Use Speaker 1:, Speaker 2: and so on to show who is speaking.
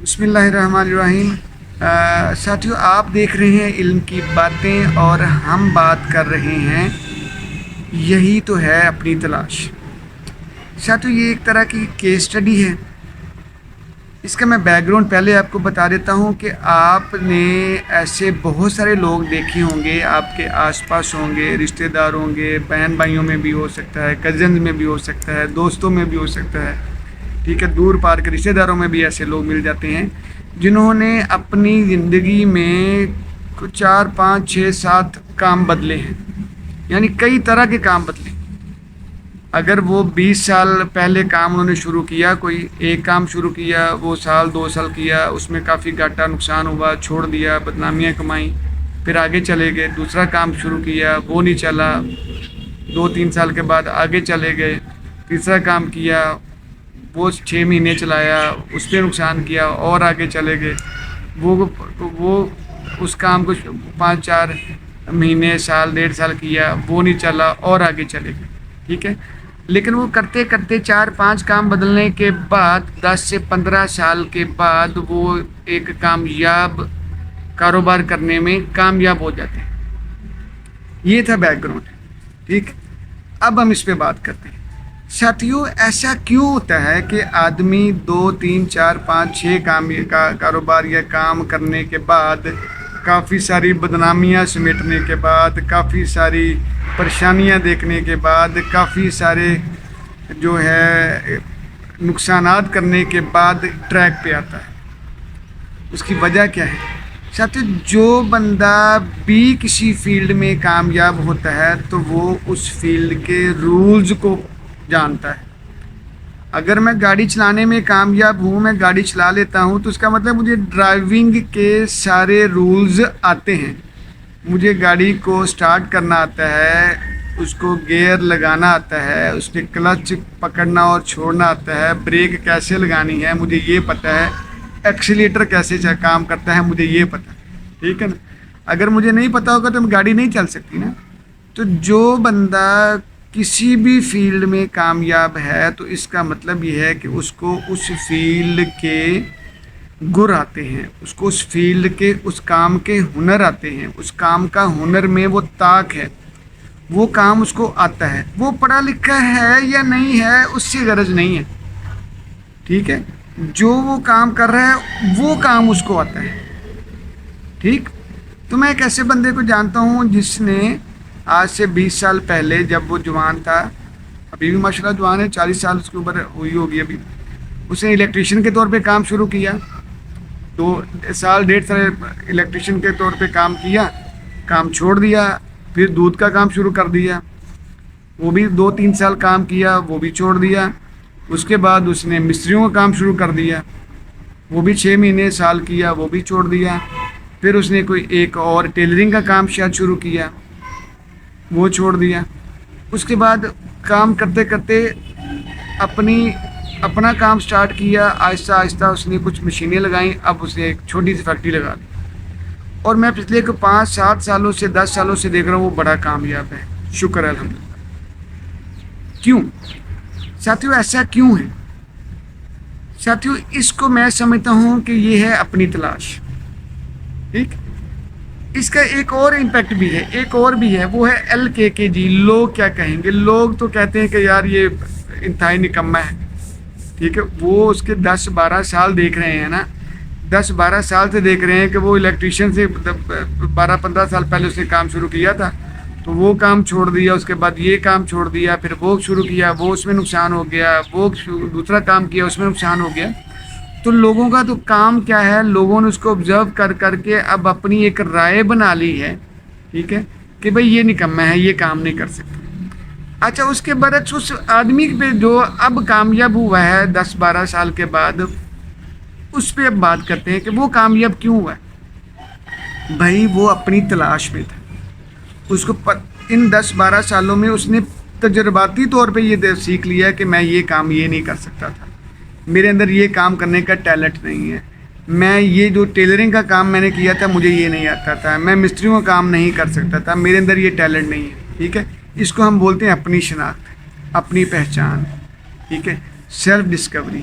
Speaker 1: بسم اللہ الرحمن الرحیم۔ ساتھیو، آپ دیکھ رہے ہیں علم کی باتیں اور ہم بات کر رہے ہیں یہی تو ہے اپنی تلاش۔ ساتھیو، یہ ایک طرح کی کیس اسٹڈی ہے۔ اس کا میں بیک گراؤنڈ پہلے آپ کو بتا دیتا ہوں کہ آپ نے ایسے بہت سارے لوگ دیکھے ہوں گے، آپ کے آس پاس ہوں گے، رشتہ دار ہوں گے، بہن بھائیوں میں بھی ہو سکتا ہے، کزنز میں بھی ہو سکتا ہے، دوستوں میں بھی ہو سکتا ہے، ٹھیک ہے، دور پار کے رشتہ داروں میں بھی ایسے لوگ مل جاتے ہیں جنہوں نے اپنی زندگی میں 4 5 6 7 کام بدلے ہیں، یعنی کئی طرح کے کام بدلے۔ اگر وہ 20 سال پہلے کام انہوں نے شروع کیا، کوئی ایک کام شروع کیا، وہ سال 2 سال کیا، اس میں کافی گھاٹا نقصان ہوا، چھوڑ دیا، بدنامیاں کمائیں، پھر آگے چلے گئے، دوسرا کام شروع کیا، وہ نہیں چلا، 2 3 سال کے بعد آگے چلے گئے، تیسرا کام کیا، وہ 6 مہینے چلایا، اس پہ نقصان کیا، اور آگے چلے گئے، وہ اس کام کو 5 4 مہینے، سال 1.5 سال کیا، وہ نہیں چلا، اور آگے چلے گئے، ٹھیک ہے۔ لیکن وہ کرتے کرتے 4 5 کام بدلنے کے بعد 10 سے 15 سال کے بعد وہ ایک کامیاب کاروبار کرنے میں کامیاب ہو جاتے ہیں۔ یہ تھا بیک گراؤنڈ، ٹھیک۔ اب ہم اس پہ بات کرتے ہیں۔ ساتھیو، ایسا کیوں ہوتا ہے کہ آدمی 2 3 4 5 6 کاروبار یا کام کرنے کے بعد، کافی ساری بدنامیاں سمیٹنے کے بعد، کافی ساری پریشانیاں دیکھنے کے بعد، کافی سارے جو ہے نقصانات کرنے کے بعد ٹریک پہ آتا ہے؟ اس کی وجہ کیا ہے؟ ساتھ جو بندہ بھی کسی فیلڈ میں کامیاب ہوتا ہے تو وہ اس فیلڈ کے رولز کو جانتا ہے۔ اگر میں گاڑی چلانے میں کامیاب ہوں، میں گاڑی چلا لیتا ہوں، تو اس کا مطلب مجھے ڈرائیونگ کے سارے رولز آتے ہیں۔ مجھے گاڑی کو سٹارٹ کرنا آتا ہے، اس کو گیئر لگانا آتا ہے، اس کے کلچ پکڑنا اور چھوڑنا آتا ہے، بریک کیسے لگانی ہے مجھے یہ پتہ ہے، ایکسیلیٹر کیسے کام کرتا ہے مجھے یہ پتہ ہے، ٹھیک ہے نا۔ اگر مجھے نہیں پتہ ہوگا تو گاڑی نہیں چل سکتی نا۔ تو جو بندہ کسی بھی فیلڈ میں کامیاب ہے تو اس کا مطلب یہ ہے کہ اس کو اس فیلڈ کے گر آتے ہیں، اس کو اس فیلڈ کے اس کام کے ہنر آتے ہیں، اس کام کا ہنر میں وہ طاق ہے، وہ کام اس کو آتا ہے۔ وہ پڑھا لکھا ہے یا نہیں ہے اس سے غرض نہیں ہے، ٹھیک ہے۔ جو وہ کام کر رہا ہے وہ کام اس کو آتا ہے، ٹھیک۔ تو میں ایک ایسے بندے کو جانتا ہوں جس نے آج سے 20 سال پہلے، جب وہ جوان تھا، ابھی بھی ماشاءاللہ جوان ہے، 40 سال اس کے اوپر ہوئی ہوگی ابھی، اس نے الیکٹریشین کے طور پہ کام شروع کیا، 2 سال 1.5 سال الیکٹریشین کے طور پہ کام کیا، کام چھوڑ دیا، پھر دودھ کا کام شروع کر دیا، وہ بھی 2 3 سال کام کیا، وہ بھی چھوڑ دیا۔ اس کے بعد اس نے مستریوں کا کام شروع کر دیا، وہ بھی 6 مہینے سال کیا، وہ بھی چھوڑ دیا۔ پھر اس نے کوئی ایک اور ٹیلرنگ کا کام شاید شروع کیا، وہ چھوڑ دیا۔ اس کے بعد کام کرتے کرتے اپنا کام سٹارٹ کیا، آہستہ آہستہ اس نے کچھ مشینیں لگائیں، اب اس نے ایک چھوٹی سی فیکٹری لگا دی، اور میں پچھلے 5 7 سالوں سے 10 سالوں سے دیکھ رہا ہوں وہ بڑا کامیاب ہے، شکر ہے الحمدللہ۔ کیوں ساتھیو؟ ایسا کیوں ہے ساتھیو؟ اس کو میں سمجھتا ہوں کہ یہ ہے اپنی تلاش، ٹھیک۔ اس کا ایک اور امپیکٹ بھی ہے، ایک اور بھی ہے، وہ ہے LKKG، لوگ کیا کہیں گے۔ لوگ تو کہتے ہیں کہ یار یہ انتہائی نکما ہے، ٹھیک ہے۔ وہ اس کے 10 12 سال دیکھ رہے ہیں نا، 10 12 سال سے دیکھ رہے ہیں کہ وہ الیکٹریشین سے 12 15 سال پہلے اس نے کام شروع کیا تھا، تو وہ کام چھوڑ دیا، اس کے بعد یہ کام چھوڑ دیا، پھر وہ شروع کیا، وہ اس میں نقصان ہو گیا، وہ دوسرا کام کیا، اس میں نقصان ہو گیا۔ تو لوگوں کا تو کام کیا ہے، لوگوں نے اس کو آبزرو کر کر کے اب اپنی ایک رائے بنا لی ہے، ٹھیک ہے، کہ بھئی یہ نکما ہے، یہ کام نہیں کر سکتا۔ اچھا، اس کے برعکس اس آدمی پہ جو اب کامیاب ہوا ہے 10 12 سال کے بعد، اس پہ اب بات کرتے ہیں کہ وہ کامیاب کیوں ہوا ہے۔ بھائی وہ اپنی تلاش میں تھا، اس کو ان 10 12 سالوں میں اس نے تجرباتی طور پہ یہ سیکھ لیا کہ میں یہ کام یہ نہیں کر سکتا تھا، میرے اندر یہ کام کرنے کا ٹیلنٹ نہیں ہے، میں یہ جو ٹیلرنگ کا کام میں نے کیا تھا مجھے یہ نہیں آتا تھا، میں مستریوں کا کام نہیں کر سکتا تھا، میرے اندر یہ ٹیلنٹ نہیں ہے، ٹھیک ہے۔ اس کو ہم بولتے ہیں اپنی شناخت، اپنی پہچان، ٹھیک ہے، سیلف ڈسکوری۔